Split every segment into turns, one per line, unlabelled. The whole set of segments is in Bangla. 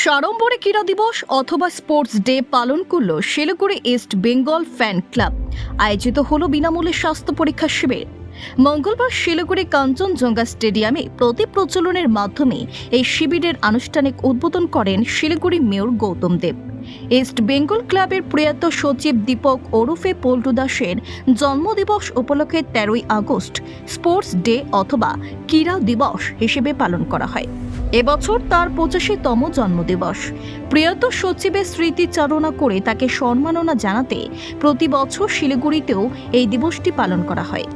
সাড়ম্বরে ক্রীড়া দিবস অথবা স্পোর্টস ডে পালন করল Siliguri east Bengal fan club. আয়োজিত হলো বিনামূল্যে স্বাস্থ্য পরীক্ষা শিবির। মঙ্গলবার শিলিগুড়ি কাঞ্চনজঙ্ঘা স্টেডিয়ামে প্রদীপ প্রজ্বলনের মাধ্যমে এই শিবিরের আনুষ্ঠানিক উদ্বোধন করেন শিলিগুড়ি মেয়র গৌতম দেব। ইস্ট বেঙ্গল ক্লাবের প্রয়াত সচিব দীপক ওরফে পল্টু দাসের জন্মদিবস উপলক্ষে 13ই আগস্ট স্পোর্টস ডে অথবা ক্রীড়া দিবস হিসেবে পালন করা হয়। এবছর তার 85তম জন্মদিবস। প্রয়াত সচিবের স্মৃতিচারণা করে তাকে সম্মাননা জানাতে প্রতি বছর শিলিগুড়িতেও এই দিবসটি পালন করা হয়।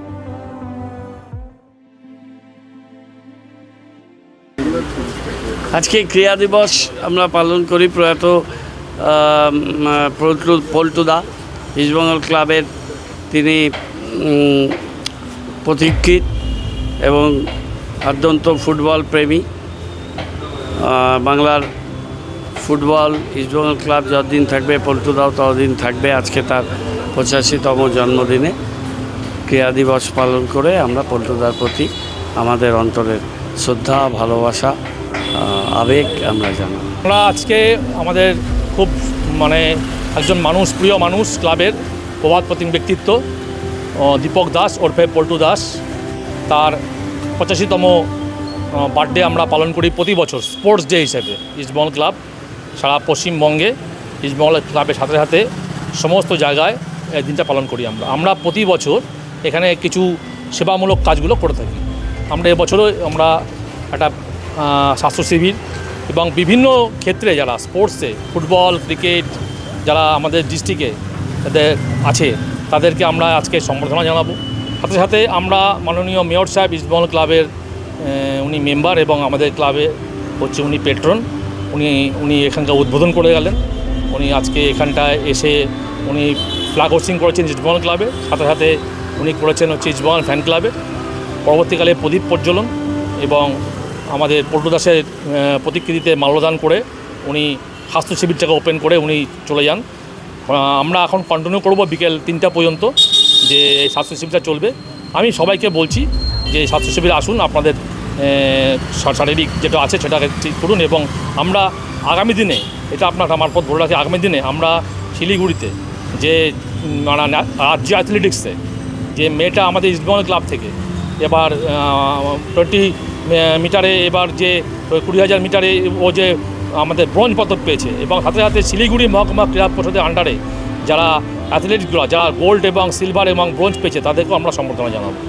আজকে ক্রীড়া দিবস আমরা পালন করি প্রয়াত পল্টুদা ইস্টবেঙ্গল ক্লাবের তিনি পথিকৃৎ এবং অত্যন্ত ফুটবল প্রেমী। বাংলার ফুটবল ইস্টবেঙ্গল ক্লাব যতদিন থাকবে পল্টুদাও ততদিন থাকবে। আজকে তার 85তম জন্মদিনে ক্রীড়া দিবস পালন করে আমরা পল্টুদার প্রতি আমাদের অন্তরের শ্রদ্ধা, ভালোবাসা, আবেগ আমরা জানাই।
আমরা আজকে আমাদের খুব একজন প্রিয় মানুষ, ক্লাবের প্রভাত প্রতিম ব্যক্তিত্ব দীপক দাস ওরফে পল্টু দাস, তার 85তম বার্থডে আমরা পালন করি প্রতি বছর স্পোর্টস ডে হিসেবে। ইস্টবেঙ্গল ক্লাব সারা পশ্চিমবঙ্গে ইস্টবেঙ্গল ক্লাবের সাথে সাথে সমস্ত জায়গায় এই দিনটা পালন করি। আমরা প্রতি বছর এখানে কিছু সেবামূলক কাজগুলো করে থাকি। আমরা এবছরও আমরা একটা স্বাস্থ্য শিবির এবং বিভিন্ন ক্ষেত্রে যারা স্পোর্টসে ফুটবল, ক্রিকেট যারা আমাদের ডিস্ট্রিক্টে তাদের আছে তাদেরকে আমরা আজকে সম্বর্ধনা জানাবো। সাথে সাথে আমরা মাননীয় মেয়র সাহেব ইস্টবেঙ্গল ক্লাবের উনি মেম্বার এবং আমাদের ক্লাবে হচ্ছে উনি পেট্রন, উনি এখানকার উদ্বোধন করে গেলেন। উনি আজকে এখানটায় এসে উনি ফ্ল্যাগ হোস্টিং করেছেন ইস্টবেঙ্গল ক্লাবে, সাথে সাথে উনি করেছেন হচ্ছে ইস্টবেঙ্গল ফ্যান ক্লাবে। পরবর্তীকালে প্রদীপ প্রজ্বলন এবং আমাদের পল্টু দাসের প্রতিকৃতিতে মাল্যদান করে উনি স্বাস্থ্য শিবিরটাকে ওপেন করে উনি চলে যান। আমরা এখন কন্টিনিউ করব বিকেল 3টা পর্যন্ত যে এই স্বাস্থ্য শিবিরটা চলবে। আমি সবাইকে বলছি যে স্বাস্থ্য শিবিরে আসুন, আপনাদের শারীরিক যেটা আছে সেটাকে ঠিক করুন। এবং আমরা আগামী দিনে, এটা আপনার মারফত বলে রাখি, আগামী দিনে আমরা শিলিগুড়িতে যে রাজ্য অ্যাথলেটিক্সে যে মেয়েটা আমাদের ইস্টবেঙ্গল ক্লাব থেকে এবার 20 মিটারে এবার যে 20,000 মিটারে ও যে আমাদের ব্রোঞ্জ পদক পেয়েছে, এবং সাথে সাথে শিলিগুড়ি মহকুমা ক্রীড়া পরিষদের আন্ডারে যারা অ্যাথলেটিকগুলো যারা গোল্ড এবং সিলভার এবং ব্রোঞ্জ পেয়েছে তাদেরকেও আমরা সম্বর্ধনা জানাবো।